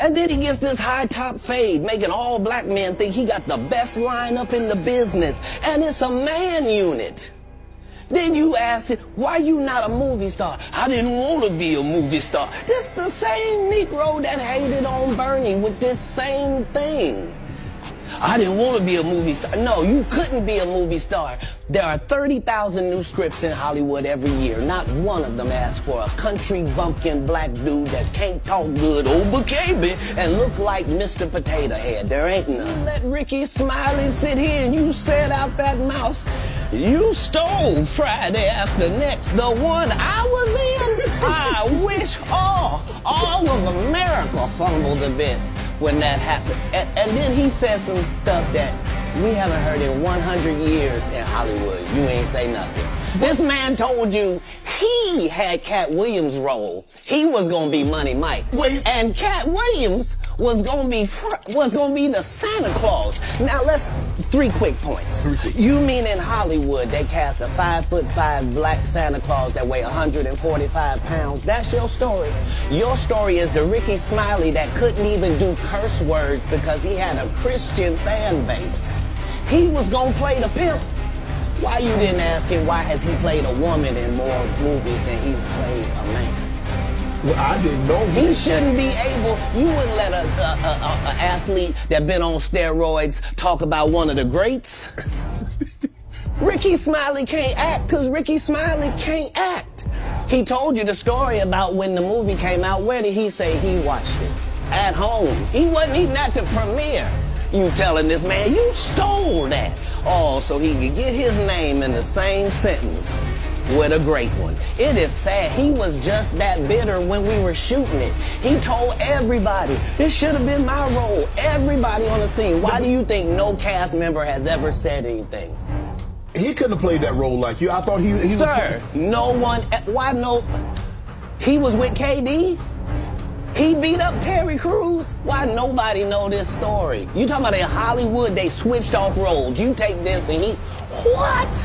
And then he gets this high top fade, making all black men think he got the best lineup in the business. And it's a man unit. Then you ask him, why you not a movie star? I didn't want to be a movie star. This the same Negro that hated on Bernie with this same thing. I didn't want to be a movie star. No, you couldn't be a movie star. There are 30,000 new scripts in Hollywood every year. Not one of them asks for a country bumpkin black dude that can't talk good over KB and look like Mr. Potato Head. There ain't none. Let Ricky Smiley sit here and you said out that mouth, you stole Friday After Next, the one I was in. I wish all of America fumbled a bit when that happened. And then he said some stuff that we haven't heard in 100 years in Hollywood. You ain't say nothing. This man told you he had Cat Williams' role. He was gonna be Money Mike. Wait. And Cat Williams was gonna be the Santa Claus. Now let's, 3 quick points. You mean in Hollywood they cast a 5'5" black Santa Claus that weigh 145 pounds? That's your story. Your story is the Ricky Smiley that couldn't even do curse words because he had a Christian fan base. He was gonna play the pimp. Why you didn't ask him why has he played a woman in more movies than he's played a man? Well, I didn't know he shouldn't be able. You wouldn't let a athlete that been on steroids talk about one of the greats. Ricky Smiley can't act because Ricky Smiley can't act. He told you the story about when the movie came out. Where did he say he watched it? At home. He wasn't even at the premiere. You telling this man you stole that. Oh, so he could get his name in the same sentence with a great one. It is sad. He was just that bitter when we were shooting it. He told everybody, this should have been my role. Everybody on the scene. Why do you think no cast member has ever said anything? He couldn't have played that role like you. I thought he was... Sir, no one... Why no... He was with KD? He beat up Terry Crews? Why nobody know this story? You talking about in Hollywood, they switched off roles. You take this and he... What?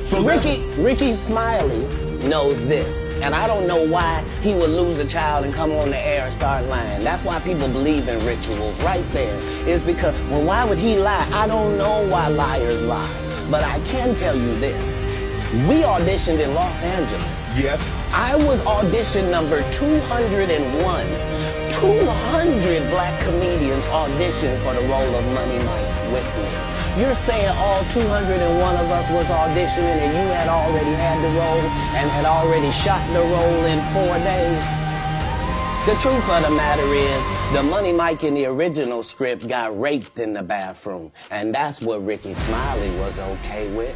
So Ricky Smiley knows this. And I don't know why he would lose a child and come on the air and start lying. That's why people believe in rituals right there. It's because, well, why would he lie? I don't know why liars lie. But I can tell you this. We auditioned in Los Angeles. Yes. I was audition number 201. 200 black comedians auditioned for the role of Money Mike with me. You're saying all 201 of us was auditioning and you had already had the role and had already shot the role in 4 days? The truth of the matter is, the Money Mike in the original script got raped in the bathroom, and that's what Ricky Smiley was okay with.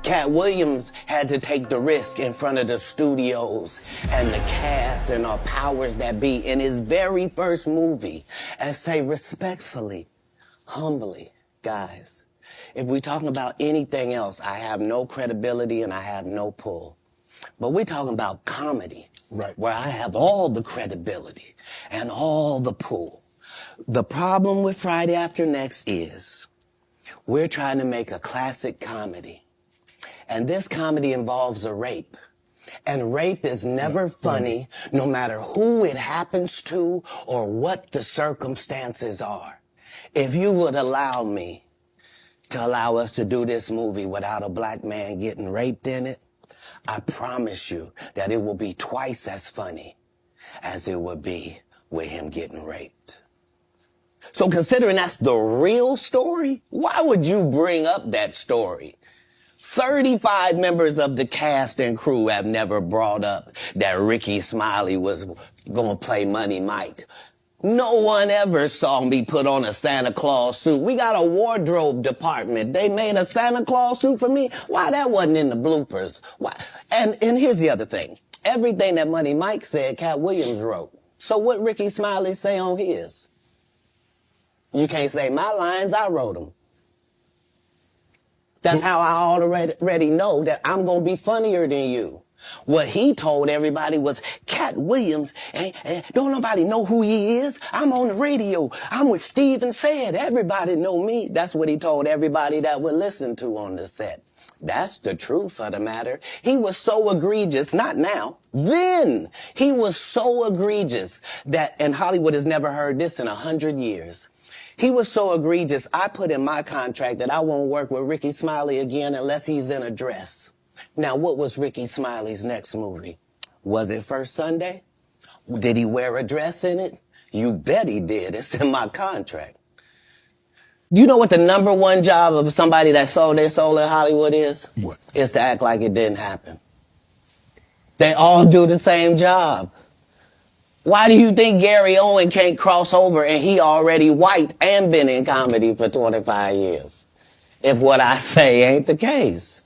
Cat Williams had to take the risk in front of the studios and the cast and our powers that be in his very first movie and say respectfully, humbly, guys, if we're talking about anything else, I have no credibility and I have no pull. But we're talking about comedy, right, where I have all the credibility and all the pull. The problem with Friday After Next is we're trying to make a classic comedy. And this comedy involves a rape. And rape is never funny, no matter who it happens to or what the circumstances are. If you would allow me to allow us to do this movie without a black man getting raped in it, I promise you that it will be twice as funny as it would be with him getting raped. So considering that's the real story, why would you bring up that story? 35 members of the cast and crew have never brought up that Ricky Smiley was gonna play Money Mike. No one ever saw me put on a Santa Claus suit. We got a wardrobe department. They made a Santa Claus suit for me. Why that wasn't in the bloopers? Why? And here's the other thing. Everything that Money Mike said, Cat Williams wrote. So what Ricky Smiley say on his? You can't say my lines, I wrote them. That's how I already know that I'm going to be funnier than you. What he told everybody was, Cat Williams, don't nobody know who he is. I'm on the radio. I'm with Steve and Said. Everybody know me. That's what he told everybody that would listen to on the set. That's the truth of the matter. He was so egregious, not now, then. He was so egregious that, and Hollywood has never heard this in 100 years. He was so egregious, I put in my contract that I won't work with Ricky Smiley again unless he's in a dress. Now, what was Ricky Smiley's next movie? Was it First Sunday? Did he wear a dress in it? You bet he did. It's in my contract. You know what the number one job of somebody that sold their soul in Hollywood is? What? Is to act like it didn't happen. They all do the same job. Why do you think Gary Owen can't cross over and he already white and been in comedy for 25 years? If what I say ain't the case.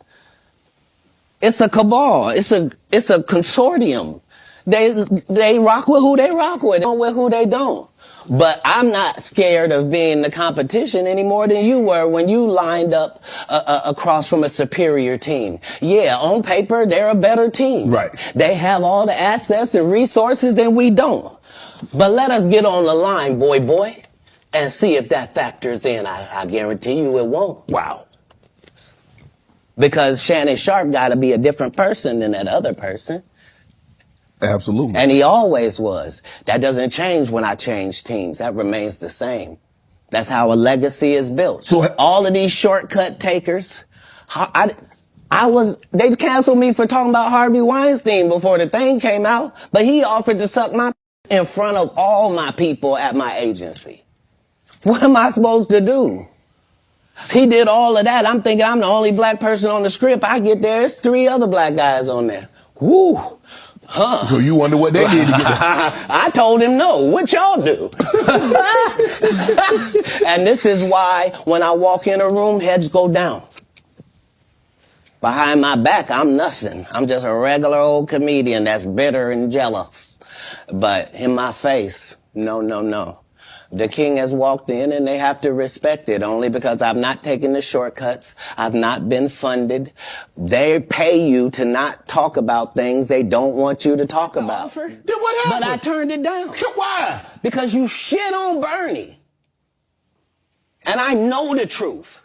It's a cabal. It's a consortium. They rock with who they rock with, don't with who they don't. But I'm not scared of being the competition any more than you were when you lined up across from a superior team. Yeah, on paper, they're a better team. Right. They have all the assets and resources and we don't. But let us get on the line, boy, and see if that factors in. I guarantee you it won't. Wow. Because Shannon Sharp got to be a different person than that other person. Absolutely. And he always was. That doesn't change when I change teams. That remains the same. That's how a legacy is built. So all of these shortcut takers, they canceled me for talking about Harvey Weinstein before the thing came out, but he offered to suck my in front of all my people at my agency. What am I supposed to do? He did all of that. I'm thinking I'm the only black person on the script. I get there, it's 3 other black guys on there. Woo! Huh. So you wonder what they did to get that? I told him no. What y'all do? And this is why when I walk in a room, heads go down. Behind my back, I'm nothing. I'm just a regular old comedian that's bitter and jealous. But in my face, no. The king has walked in and they have to respect it only because I've not taken the shortcuts. I've not been funded. They pay you to not talk about things they don't want you to talk about. Then what happened? But I turned it down. Why? Because you shit on Bernie. And I know the truth.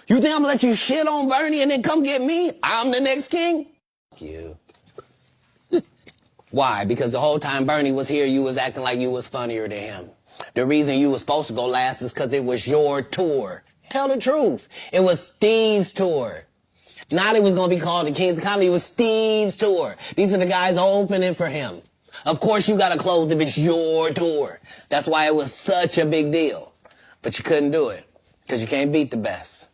You think I'm gonna let you shit on Bernie and then come get me? I'm the next king? Fuck you. Why? Because the whole time Bernie was here, you was acting like you was funnier than him. The reason you was supposed to go last is because it was your tour. Tell the truth. It was Steve's tour. Not it was going to be called the Kings of Comedy. It was Steve's tour. These are the guys opening for him. Of course you got to close if it's your tour. That's why it was such a big deal. But you couldn't do it because you can't beat the best.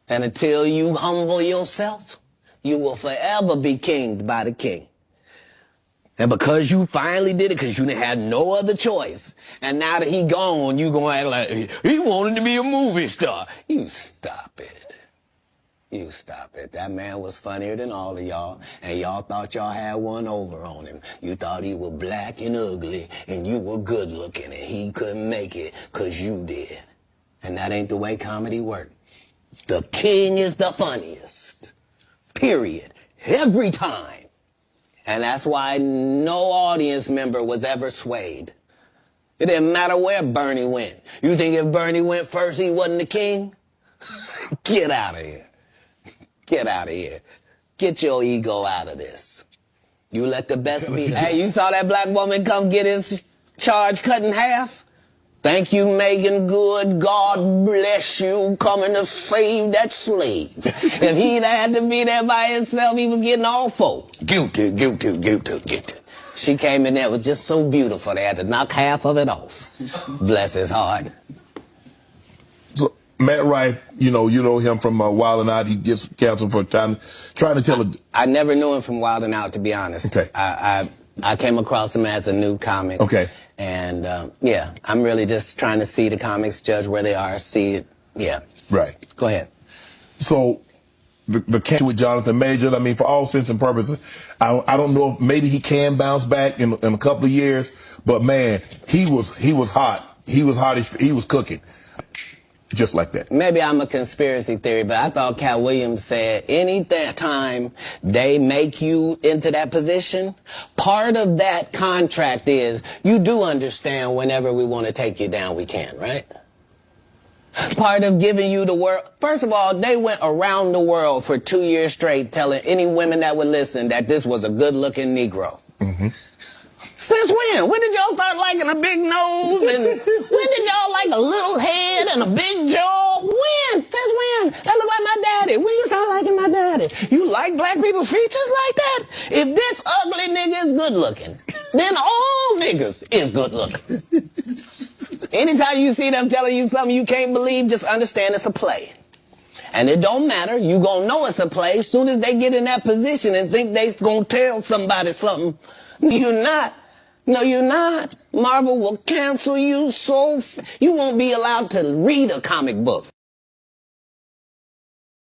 And until you humble yourself, you will forever be kinged by the king. And because you finally did it, because you didn't have no other choice, and now that he gone, you gonna act like, he wanted to be a movie star. You stop it. You stop it. That man was funnier than all of y'all, and y'all thought y'all had one over on him. You thought he was black and ugly, and you were good looking, and he couldn't make it, because you did. And that ain't the way comedy works. The king is the funniest. Period. Every time. And that's why no audience member was ever swayed. It didn't matter where Bernie went. You think if Bernie went first, he wasn't the king? Get out of here. Get out of here. Get your ego out of this. You let the best be. Hey, you saw that black woman come get his charge cut in half? Thank you, Megan Good. God bless you coming to save that slave. If he'd had to be there by himself, he was getting all four. Guilty. She came in there, was just so beautiful, they had to knock half of it off. Bless his heart. So Matt Wright, you know him from Wild 'N Out. He gets canceled for trying to tell I never knew him from Wild 'N Out, to be honest. Okay. I came across him as a new comic. Okay. And, yeah, I'm really just trying to see the comics, judge where they are, see it. Yeah. Right. Go ahead. So the catch with Jonathan Majors, I mean, for all intents and purposes, I don't know if maybe he can bounce back in a couple of years, but man, he was hot. He was hot. He was cooking. Just like that. Maybe I'm a conspiracy theory, but I thought Cat Williams said any time they make you into that position, part of that contract is you do understand whenever we want to take you down, we can, right? Part of giving you the world. First of all, they went around the world for 2 years straight telling any women that would listen that this was a good-looking Negro. Mm-hmm. Since when? When did y'all start liking a big nose? And when did y'all like a little head and a big jaw? When? Since when? That look like my daddy. When you start liking my daddy? You like black people's features like that? If this ugly nigga is good looking, then all niggas is good looking. Anytime you see them telling you something you can't believe, just understand it's a play. And it don't matter. You gonna know it's a play as soon as they get in that position and think they gonna tell somebody something. You're not. No, you're not. Marvel will cancel you you won't be allowed to read a comic book.